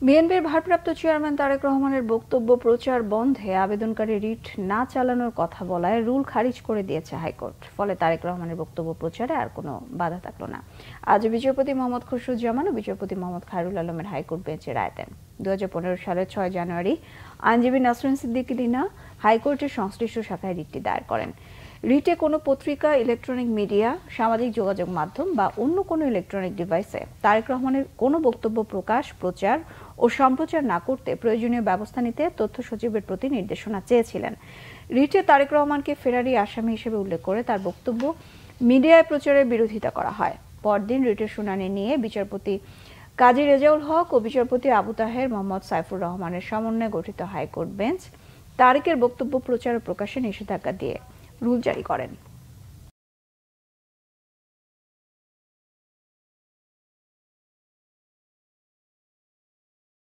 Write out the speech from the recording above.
বিএনপির ভারপ্রাপ্ত চেয়ারম্যান তারেক রহমানের বক্তব্য প্রচার বন্ধে আবেদনকারী রিট না চালানোর কথা বলায় রুল খারিজ করে দিয়েছে হাইকোর্ট। ফলে তারেক রহমানের বক্তব্য প্রচারে আর কোনো বাধা থাকলো না। আজ বিচারপতি মোহাম্মদ খসরুজ্জামান ও বিচারপতি মোহাম্মদ খায়রুল আলমের হাইকোর্ট বেঞ্চে রায় দেন। 2015 সালের 6 জানুয়ারি আইনজীবী নাসরিন সিদ্দিকী রিনা হাইকোর্টের সংশ্লিষ্ট শাখায় রিটটি দায়ের করেন। রিটে কোনো পত্রিকা, ইলেকট্রনিক মিডিয়া, সামাজিক যোগাযোগ মাধ্যম বা অন্য কোনো ইলেকট্রনিক ডিভাইসে তারেক রহমানের কোনো বক্তব্য প্রকাশ, প্রচার ও সম্প্রচার না করতে প্রয়োজনীয় ব্যবস্থা নিতে তথ্য সচিবের প্রতি নির্দেশনা চেয়েছিলেন। রিটে তারেক রহমানকে ফেরারি আসামি হিসেবে উল্লেখ করে তার বক্তব্য মিডিয়ায় প্রচারের বিরোধিতা করা হয়। পরদিন রিটের শুনানি নিয়ে বিচারপতি কাজী রেজাউল হক ও বিচারপতি আবু তাহের মোহাম্মদ সাইফুর রহমানের সমন্বয়ে গঠিত হাইকোর্ট বেঞ্চ তারেকের বক্তব্য প্রচার ও প্রকাশে নিষেধাজ্ঞা দিয়ে রুল জারি করেন।